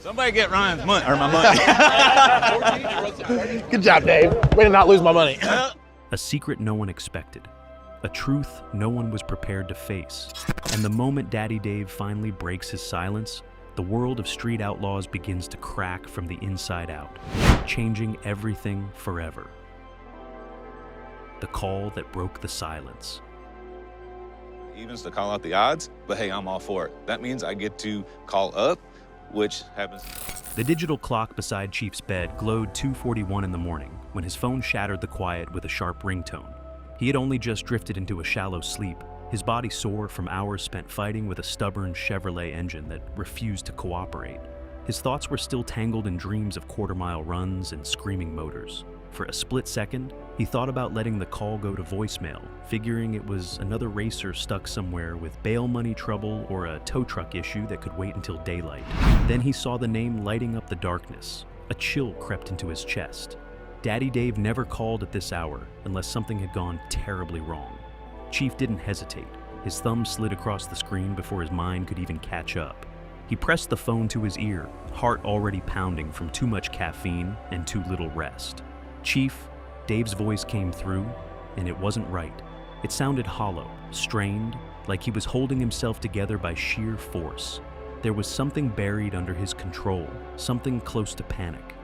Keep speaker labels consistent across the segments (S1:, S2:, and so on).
S1: Somebody get Ryan's money, or my money.
S2: Good job, Dave. Way to not lose my money.
S3: A secret no one expected. A truth no one was prepared to face. And the moment Daddy Dave finally breaks his silence, the world of Street Outlaws begins to crack from the inside out, changing everything forever. The call that broke the silence.
S1: Evens to call out the odds, but hey, I'm all for it. That means I get to call up, which happens.
S3: The digital clock beside Chief's bed glowed 2:41 in the morning when his phone shattered the quiet with a sharp ringtone. He had only just drifted into a shallow sleep, his body sore from hours spent fighting with a stubborn Chevrolet engine that refused to cooperate. His thoughts were still tangled in dreams of quarter-mile runs and screaming motors. For a split second, he thought about letting the call go to voicemail, figuring it was another racer stuck somewhere with bail money trouble or a tow truck issue that could wait until daylight. Then he saw the name lighting up the darkness. A chill crept into his chest. Daddy Dave never called at this hour unless something had gone terribly wrong. Chief didn't hesitate. His thumb slid across the screen before his mind could even catch up. He pressed the phone to his ear, heart already pounding from too much caffeine and too little rest. Chief, Dave's voice came through, and it wasn't right. It sounded hollow, strained, like he was holding himself together by sheer force. There was something buried under his control, something close to panic.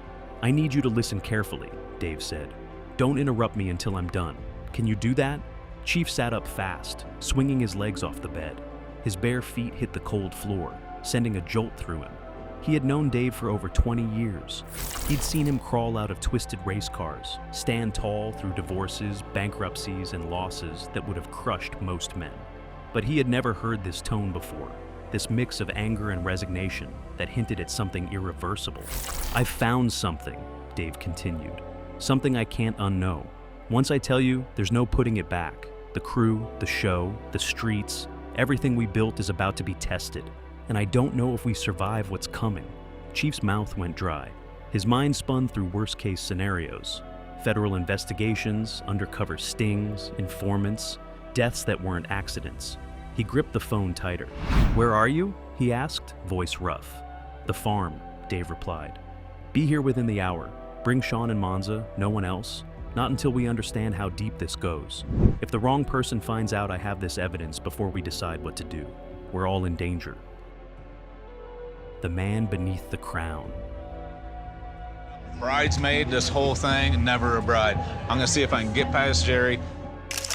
S3: "I need you to listen carefully," Dave said. "Don't interrupt me until I'm done. Can you do that?" Chief sat up fast, swinging his legs off the bed. His bare feet hit the cold floor, sending a jolt through him. He had known Dave for over 20 years. He'd seen him crawl out of twisted race cars, stand tall through divorces, bankruptcies, and losses that would have crushed most men. But he had never heard this tone before, this mix of anger and resignation that hinted at something irreversible. "I've found something," Dave continued. "Something I can't unknow. Once I tell you, there's no putting it back. The crew, the show, the streets, everything we built is about to be tested. And I don't know if we survive what's coming." Chief's mouth went dry. His mind spun through worst-case scenarios. Federal investigations, undercover stings, informants, deaths that weren't accidents. He gripped the phone tighter. "Where are you?" he asked, voice rough. "The farm," Dave replied. "Be here within the hour. Bring Sean and Monza, no one else. Not until we understand how deep this goes. If the wrong person finds out I have this evidence before we decide what to do, we're all in danger." The man beneath the crown.
S1: Bridesmaid, this whole thing, never a bride. I'm gonna see if I can get past Jerry.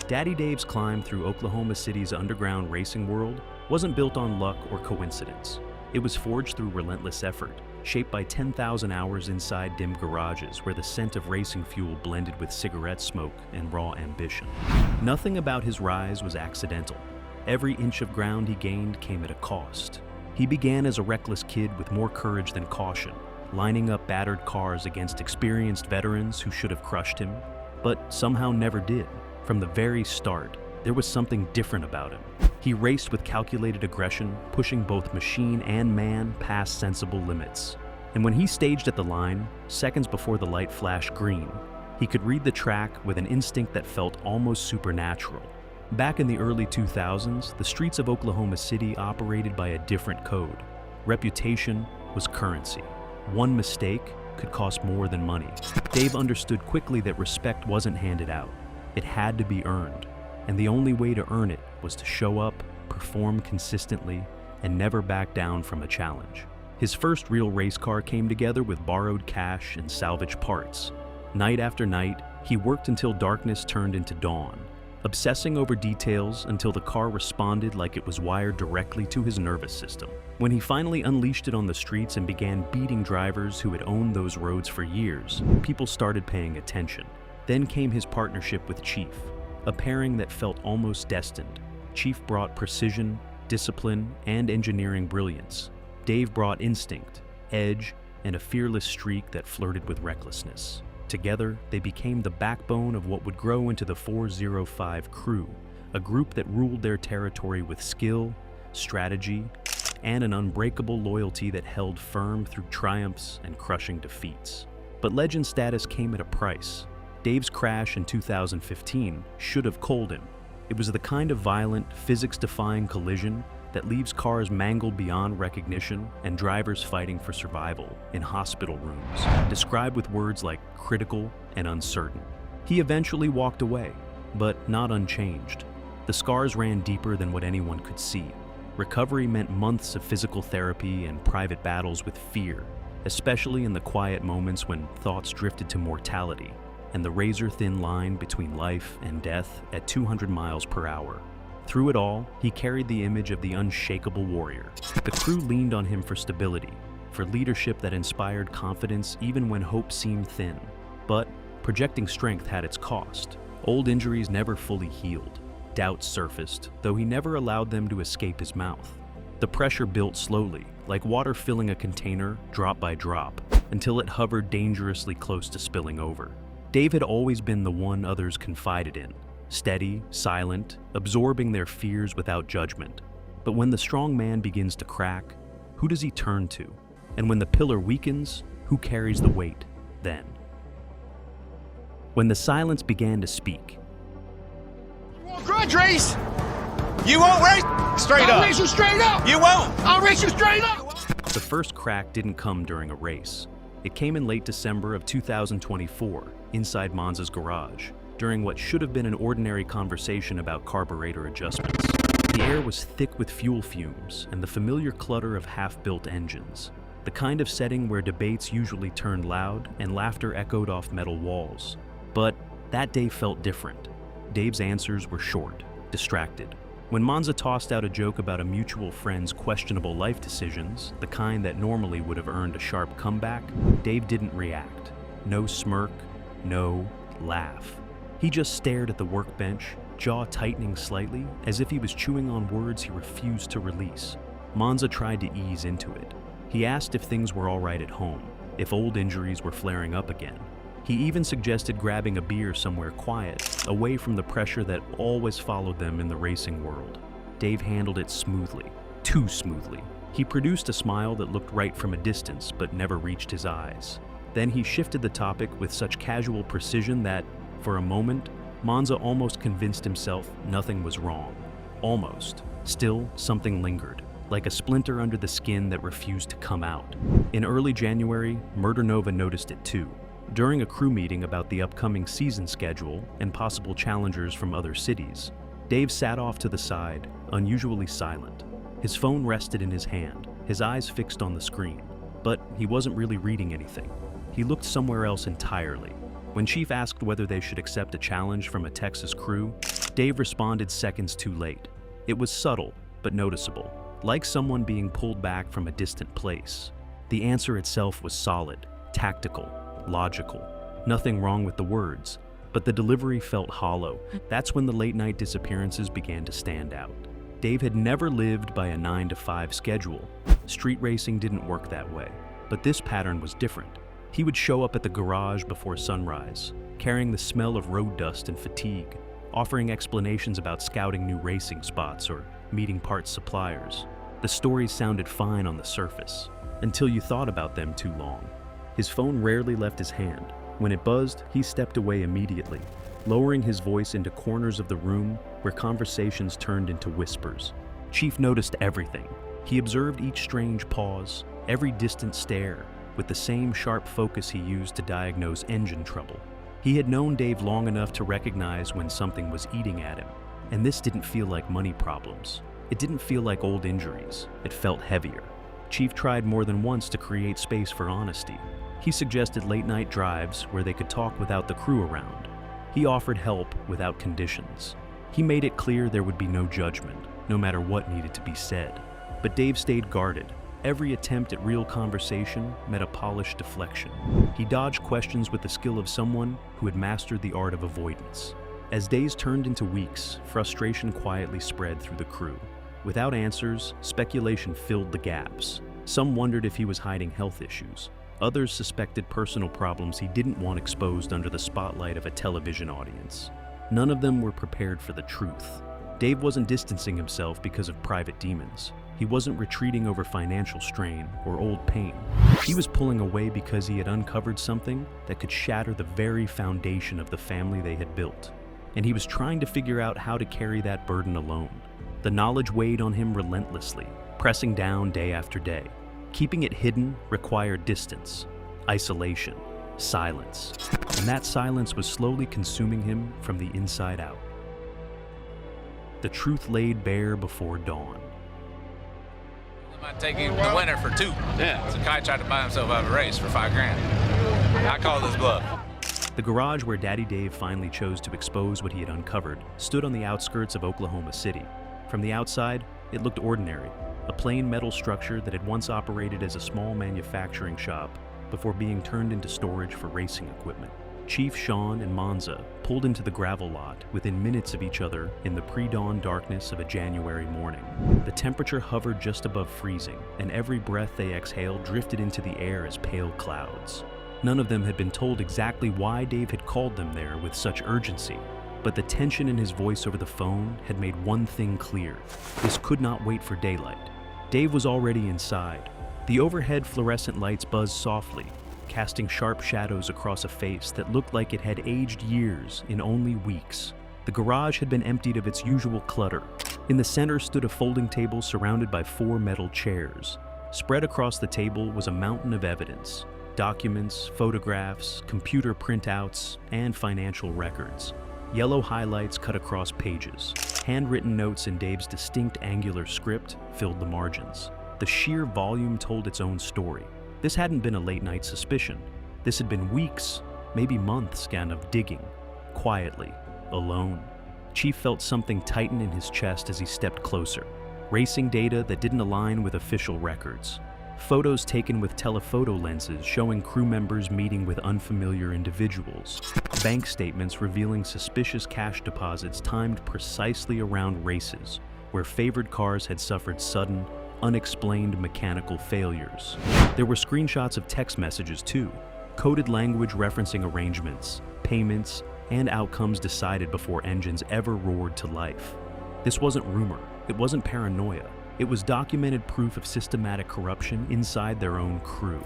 S3: Daddy Dave's climb through Oklahoma City's underground racing world wasn't built on luck or coincidence. It was forged through relentless effort, shaped by 10,000 hours inside dim garages where the scent of racing fuel blended with cigarette smoke and raw ambition. Nothing about his rise was accidental. Every inch of ground he gained came at a cost. He began as a reckless kid with more courage than caution, lining up battered cars against experienced veterans who should have crushed him, but somehow never did. From the very start, there was something different about him. He raced with calculated aggression, pushing both machine and man past sensible limits. And when he staged at the line, seconds before the light flashed green, he could read the track with an instinct that felt almost supernatural. Back in the early 2000s, the streets of Oklahoma City operated by a different code. Reputation was currency. One mistake could cost more than money. Dave understood quickly that respect wasn't handed out. It had to be earned. And the only way to earn it was to show up, perform consistently, and never back down from a challenge. His first real race car came together with borrowed cash and salvage parts. Night after night, he worked until darkness turned into dawn, obsessing over details until the car responded like it was wired directly to his nervous system. When he finally unleashed it on the streets and began beating drivers who had owned those roads for years, people started paying attention. Then came his partnership with Chief, a pairing that felt almost destined. Chief brought precision, discipline, and engineering brilliance. Dave brought instinct, edge, and a fearless streak that flirted with recklessness. Together, they became the backbone of what would grow into the 405 crew, a group that ruled their territory with skill, strategy, and an unbreakable loyalty that held firm through triumphs and crushing defeats. But legend status came at a price. Dave's crash in 2015 should have cold him. It was the kind of violent, physics-defying collision that leaves cars mangled beyond recognition and drivers fighting for survival in hospital rooms, described with words like critical and uncertain. He eventually walked away, but not unchanged. The scars ran deeper than what anyone could see. Recovery meant months of physical therapy and private battles with fear, especially in the quiet moments when thoughts drifted to mortality and the razor-thin line between life and death at 200 miles per hour. Through it all, he carried the image of the unshakable warrior. The crew leaned on him for stability, for leadership that inspired confidence even when hope seemed thin. But projecting strength had its cost. Old injuries never fully healed. Doubts surfaced, though he never allowed them to escape his mouth. The pressure built slowly, like water filling a container drop by drop, until it hovered dangerously close to spilling over. Dave had always been the one others confided in, steady, silent, absorbing their fears without judgment. But when the strong man begins to crack, who does he turn to? And when the pillar weakens, who carries the weight then? When the silence began to speak.
S2: Grudge race!
S1: You won't race straight
S2: I'll
S1: up.
S2: race you straight up!
S1: You won't.
S2: I'll race you straight up!
S3: The first crack didn't come during a race. It came in late December of 2024, inside Monza's garage, during what should have been an ordinary conversation about carburetor adjustments. The air was thick with fuel fumes and the familiar clutter of half-built engines, the kind of setting where debates usually turned loud and laughter echoed off metal walls. But that day felt different. Dave's answers were short, distracted. When Monza tossed out a joke about a mutual friend's questionable life decisions, the kind that normally would have earned a sharp comeback, Dave didn't react. No smirk, no laugh. He just stared at the workbench, jaw tightening slightly, as if he was chewing on words he refused to release. Monza tried to ease into it. He asked if things were all right at home, if old injuries were flaring up again. He even suggested grabbing a beer somewhere quiet, away from the pressure that always followed them in the racing world. Dave handled it smoothly, too smoothly. He produced a smile that looked right from a distance, but never reached his eyes. Then he shifted the topic with such casual precision that, for a moment, Monza almost convinced himself nothing was wrong. Almost. Still, something lingered, like a splinter under the skin that refused to come out. In early January, Murder Nova noticed it too. During a crew meeting about the upcoming season schedule and possible challengers from other cities, Dave sat off to the side, unusually silent. His phone rested in his hand, his eyes fixed on the screen. But he wasn't really reading anything. He looked somewhere else entirely. When Chief asked whether they should accept a challenge from a Texas crew, Dave responded seconds too late. It was subtle, but noticeable, like someone being pulled back from a distant place. The answer itself was solid, tactical, logical. Nothing wrong with the words, but the delivery felt hollow. That's when the late-night disappearances began to stand out. Dave had never lived by a 9-to-5 schedule. Street racing didn't work that way, but this pattern was different. He would show up at the garage before sunrise, carrying the smell of road dust and fatigue, offering explanations about scouting new racing spots or meeting parts suppliers. The stories sounded fine on the surface, until you thought about them too long. His phone rarely left his hand. When it buzzed, he stepped away immediately, lowering his voice into corners of the room where conversations turned into whispers. Chief noticed everything. He observed each strange pause, every distant stare, with the same sharp focus he used to diagnose engine trouble. He had known Dave long enough to recognize when something was eating at him, and this didn't feel like money problems. It didn't feel like old injuries. It felt heavier. Chief tried more than once to create space for honesty. He suggested late-night drives where they could talk without the crew around. He offered help without conditions. He made it clear there would be no judgment, no matter what needed to be said. But Dave stayed guarded. Every attempt at real conversation met a polished deflection. He dodged questions with the skill of someone who had mastered the art of avoidance. As days turned into weeks, frustration quietly spread through the crew. Without answers, speculation filled the gaps. Some wondered if he was hiding health issues. Others suspected personal problems he didn't want exposed under the spotlight of a television audience. None of them were prepared for the truth. Dave wasn't distancing himself because of private demons. He wasn't retreating over financial strain or old pain. He was pulling away because he had uncovered something that could shatter the very foundation of the family they had built. And he was trying to figure out how to carry that burden alone. The knowledge weighed on him relentlessly, pressing down day after day. Keeping it hidden required distance, isolation, silence, and that silence was slowly consuming him from the inside out. The truth laid bare before dawn.
S4: I might take him the winner for 2. Yeah. So Kai tried to buy himself out of a race for $5,000. I call this bluff.
S3: The garage where Daddy Dave finally chose to expose what he had uncovered stood on the outskirts of Oklahoma City. From the outside, it looked ordinary, a plain metal structure that had once operated as a small manufacturing shop before being turned into storage for racing equipment. Chief Sean and Monza pulled into the gravel lot within minutes of each other in the pre-dawn darkness of a January morning. The temperature hovered just above freezing, and every breath they exhaled drifted into the air as pale clouds. None of them had been told exactly why Dave had called them there with such urgency, but the tension in his voice over the phone had made one thing clear. This could not wait for daylight. Dave was already inside. The overhead fluorescent lights buzzed softly, casting sharp shadows across a face that looked like it had aged years in only weeks. The garage had been emptied of its usual clutter. In the center stood a folding table surrounded by 4 metal chairs. Spread across the table was a mountain of evidence: documents, photographs, computer printouts, and financial records. Yellow highlights cut across pages. Handwritten notes in Dave's distinct angular script filled the margins. The sheer volume told its own story. This hadn't been a late-night suspicion. This had been weeks, maybe months, of digging, quietly, alone. Chief felt something tighten in his chest as he stepped closer. Racing data that didn't align with official records. Photos taken with telephoto lenses showing crew members meeting with unfamiliar individuals. Bank statements revealing suspicious cash deposits timed precisely around races, where favored cars had suffered sudden, unexplained mechanical failures. There were screenshots of text messages too, coded language referencing arrangements, payments, and outcomes decided before engines ever roared to life. This wasn't rumor, it wasn't paranoia. It was documented proof of systematic corruption inside their own crew.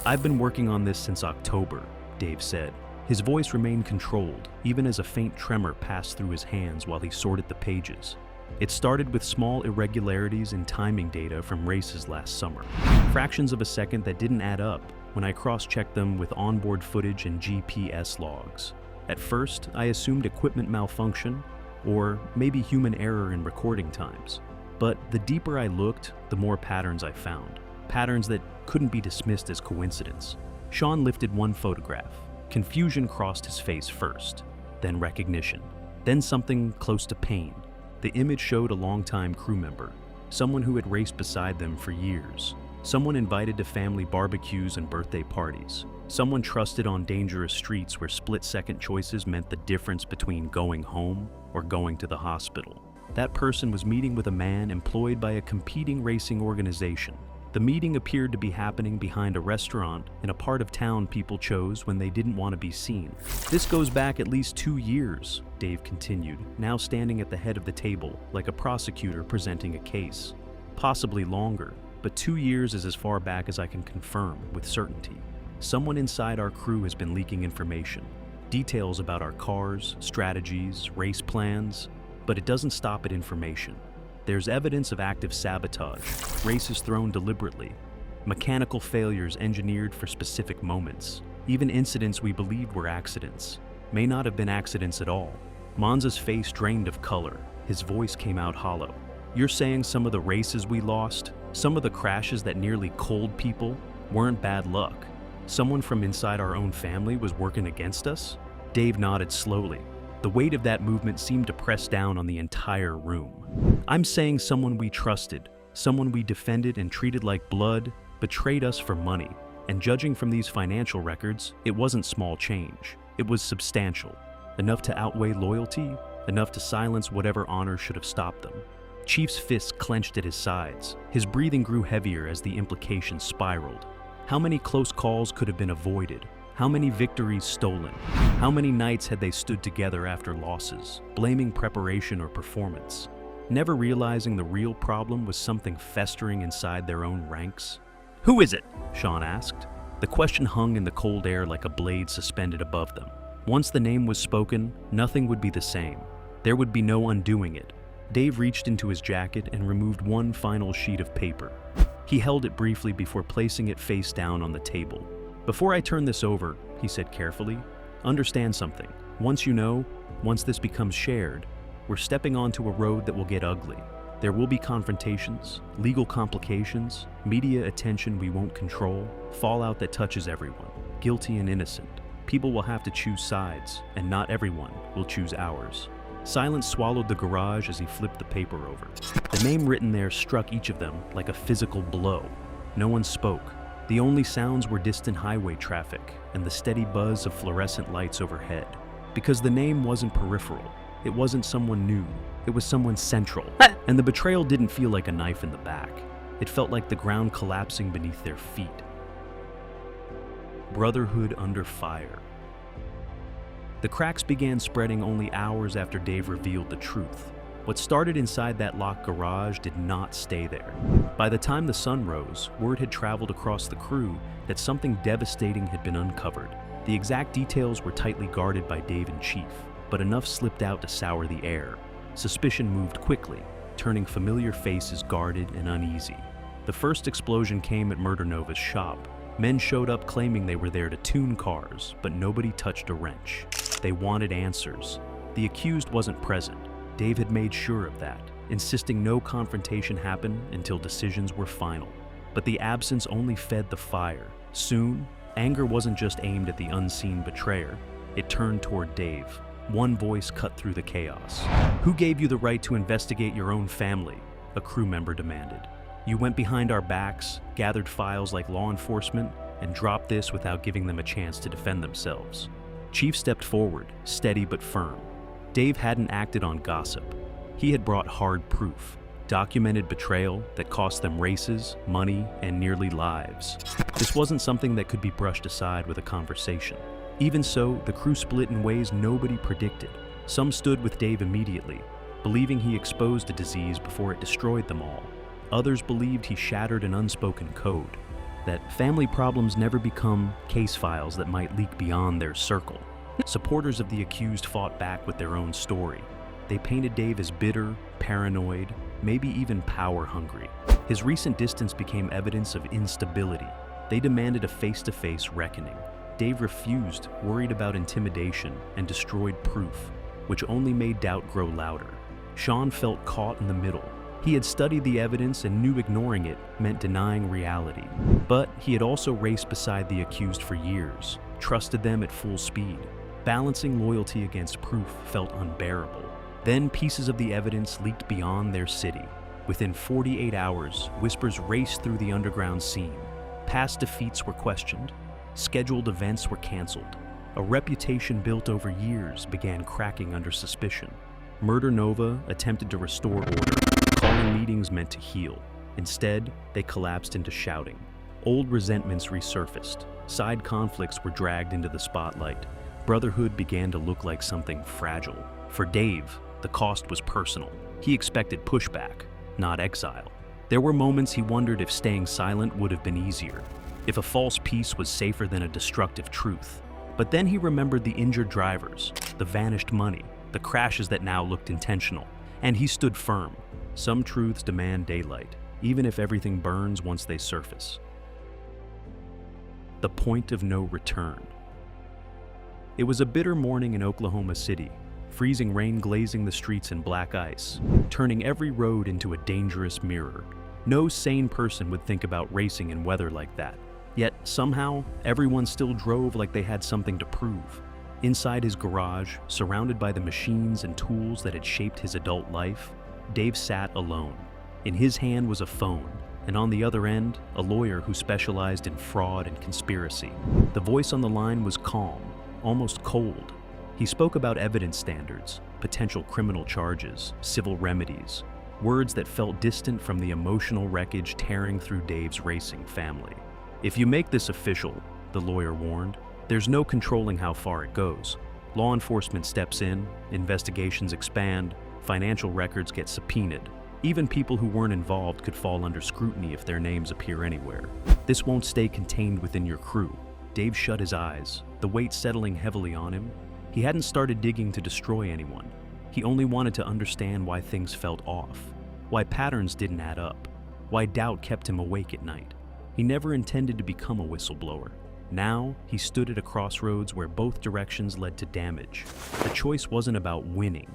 S3: "I've been working on this since October," Dave said. His voice remained controlled, even as a faint tremor passed through his hands while he sorted the pages. It started with small irregularities in timing data from races last summer. Fractions of a second that didn't add up when I cross-checked them with onboard footage and GPS logs. At first, I assumed equipment malfunction, or maybe human error in recording times. But the deeper I looked, the more patterns I found. Patterns that couldn't be dismissed as coincidence. Sean lifted one photograph. Confusion crossed his face first, then recognition, then something close to pain. The image showed a longtime crew member, someone who had raced beside them for years, someone invited to family barbecues and birthday parties, someone trusted on dangerous streets where split-second choices meant the difference between going home or going to the hospital. That person was meeting with a man employed by a competing racing organization. The meeting appeared to be happening behind a restaurant in a part of town people chose when they didn't want to be seen. "This goes back at least 2 years, Dave continued, now standing at the head of the table like a prosecutor presenting a case. Possibly longer, but 2 years is as far back as I can confirm with certainty. Someone inside our crew has been leaking information, details about our cars, strategies, race plans, but it doesn't stop at information. There's evidence of active sabotage, races thrown deliberately, mechanical failures engineered for specific moments, even incidents we believed were accidents, may not have been accidents at all." Monza's face drained of color. His voice came out hollow. "You're saying some of the races we lost, some of the crashes that nearly cold people, weren't bad luck? Someone from inside our own family was working against us?" Dave nodded slowly. The weight of that movement seemed to press down on the entire room. "I'm saying someone we trusted, someone we defended and treated like blood, betrayed us for money. And judging from these financial records, it wasn't small change. It was substantial. Enough to outweigh loyalty, enough to silence whatever honor should have stopped them." Chief's fists clenched at his sides. His breathing grew heavier as the implications spiraled. How many close calls could have been avoided? How many victories stolen? How many nights had they stood together after losses, blaming preparation or performance, never realizing the real problem was something festering inside their own ranks? "Who is it?" Sean asked. The question hung in the cold air like a blade suspended above them. Once the name was spoken, nothing would be the same. There would be no undoing it. Dave reached into his jacket and removed one final sheet of paper. He held it briefly before placing it face down on the table. "Before I turn this over," he said carefully, "understand something. Once you know, once this becomes shared, we're stepping onto a road that will get ugly. There will be confrontations, legal complications, media attention we won't control, fallout that touches everyone, guilty and innocent. People will have to choose sides, and not everyone will choose ours." Silence swallowed the garage as he flipped the paper over. The name written there struck each of them like a physical blow. No one spoke. The only sounds were distant highway traffic and the steady buzz of fluorescent lights overhead. Because the name wasn't peripheral. It wasn't someone new. It was someone central. And the betrayal didn't feel like a knife in the back. It felt like the ground collapsing beneath their feet. Brotherhood under fire. The cracks began spreading only hours after Dave revealed the truth. What started inside that locked garage did not stay there. By the time the sun rose, word had traveled across the crew that something devastating had been uncovered. The exact details were tightly guarded by Dave and Chief, but enough slipped out to sour the air. Suspicion moved quickly, turning familiar faces guarded and uneasy. The first explosion came at Murder Nova's shop. Men showed up claiming they were there to tune cars, but nobody touched a wrench. They wanted answers. The accused wasn't present. Dave had made sure of that, insisting no confrontation happen until decisions were final. But the absence only fed the fire. Soon, anger wasn't just aimed at the unseen betrayer. It turned toward Dave. One voice cut through the chaos. "Who gave you the right to investigate your own family?" a crew member demanded. "You went behind our backs, gathered files like law enforcement, and dropped this without giving them a chance to defend themselves." Chief stepped forward, steady but firm. Dave hadn't acted on gossip. He had brought hard proof, documented betrayal that cost them races, money, and nearly lives. This wasn't something that could be brushed aside with a conversation. Even so, the crew split in ways nobody predicted. Some stood with Dave immediately, believing he exposed a disease before it destroyed them all. Others believed he shattered an unspoken code, that family problems never become case files that might leak beyond their circle. Supporters of the accused fought back with their own story. They painted Dave as bitter, paranoid, maybe even power-hungry. His recent distance became evidence of instability. They demanded a face-to-face reckoning. Dave refused, worried about intimidation, and destroyed proof, which only made doubt grow louder. Sean felt caught in the middle. He had studied the evidence and knew ignoring it meant denying reality. But he had also raced beside the accused for years, trusted them at full speed. Balancing loyalty against proof felt unbearable. Then pieces of the evidence leaked beyond their city. Within 48 hours, whispers raced through the underground scene. Past defeats were questioned. Scheduled events were canceled. A reputation built over years began cracking under suspicion. Murder Nova attempted to restore order. Calling meetings meant to heal. Instead, they collapsed into shouting. Old resentments resurfaced. Side conflicts were dragged into the spotlight. Brotherhood began to look like something fragile. For Dave, the cost was personal. He expected pushback, not exile. There were moments he wondered if staying silent would have been easier, if a false peace was safer than a destructive truth. But then he remembered the injured drivers, the vanished money, the crashes that now looked intentional. And he stood firm. Some truths demand daylight, even if everything burns once they surface. The point of no return. It was a bitter morning in Oklahoma City, freezing rain glazing the streets in black ice, turning every road into a dangerous mirror. No sane person would think about racing in weather like that. Yet, somehow, everyone still drove like they had something to prove. Inside his garage, surrounded by the machines and tools that had shaped his adult life, Dave sat alone. In his hand was a phone, and on the other end, a lawyer who specialized in fraud and conspiracy. The voice on the line was calm, almost cold. He spoke about evidence standards, potential criminal charges, civil remedies, words that felt distant from the emotional wreckage tearing through Dave's racing family. "If you make this official," the lawyer warned, "there's no controlling how far it goes. Law enforcement steps in, investigations expand, financial records get subpoenaed. Even people who weren't involved could fall under scrutiny if their names appear anywhere. This won't stay contained within your crew." Dave shut his eyes, the weight settling heavily on him. He hadn't started digging to destroy anyone. He only wanted to understand why things felt off, why patterns didn't add up, why doubt kept him awake at night. He never intended to become a whistleblower. Now, he stood at a crossroads where both directions led to damage. The choice wasn't about winning.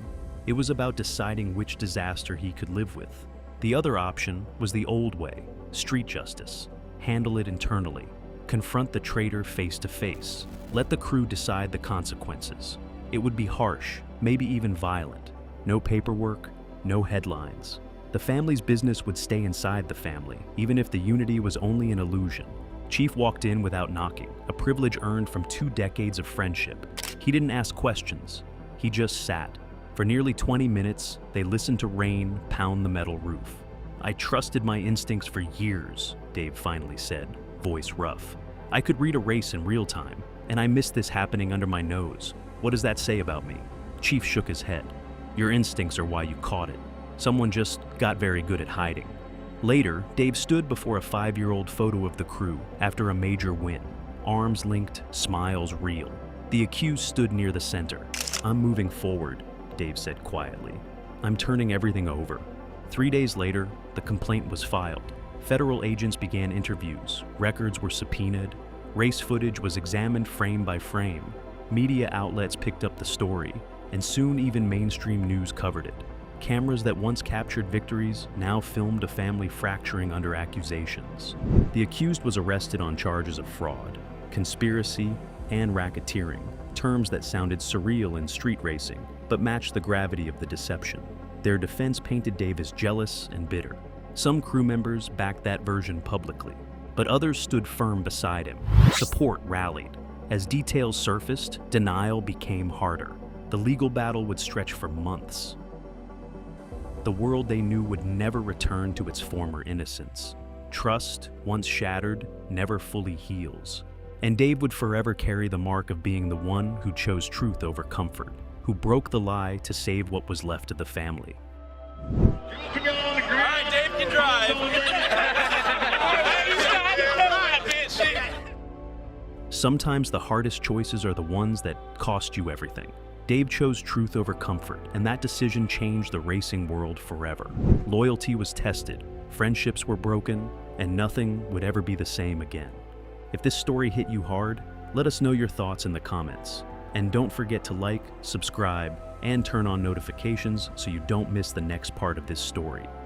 S3: It was about deciding which disaster he could live with. The other option was the old way, street justice. Handle it internally. Confront the traitor face to face. Let the crew decide the consequences. It would be harsh, maybe even violent. No paperwork, no headlines. The family's business would stay inside the family, even if the unity was only an illusion. Chief walked in without knocking, a privilege earned from 2 decades of friendship. He didn't ask questions. He just sat. For nearly 20 minutes, they listened to rain pound the metal roof. "I trusted my instincts for years," Dave finally said, voice rough. "I could read a race in real time, and I missed this happening under my nose. What does that say about me?" Chief shook his head. "Your instincts are why you caught it. Someone just got very good at hiding." Later, Dave stood before a 5-year-old photo of the crew after a major win. Arms linked, smiles real. The accused stood near the center. "I'm moving forward," Dave said quietly. "I'm turning everything over." 3 days later, the complaint was filed. Federal agents began interviews. Records were subpoenaed. Race footage was examined frame by frame. Media outlets picked up the story, and soon even mainstream news covered it. Cameras that once captured victories now filmed a family fracturing under accusations. The accused was arrested on charges of fraud, conspiracy, and racketeering, terms that sounded surreal in street racing, but matched the gravity of the deception. Their defense painted Dave as jealous and bitter. Some crew members backed that version publicly, but others stood firm beside him. Support rallied. As details surfaced, denial became harder. The legal battle would stretch for months. The world they knew would never return to its former innocence. Trust, once shattered, never fully heals. And Dave would forever carry the mark of being the one who chose truth over comfort, who broke the lie to save what was left of the family.
S2: All right, Dave can drive.
S3: Sometimes the hardest choices are the ones that cost you everything. Dave chose truth over comfort, and that decision changed the racing world forever. Loyalty was tested, friendships were broken, and nothing would ever be the same again. If this story hit you hard, let us know your thoughts in the comments. And don't forget to like, subscribe, and turn on notifications so you don't miss the next part of this story.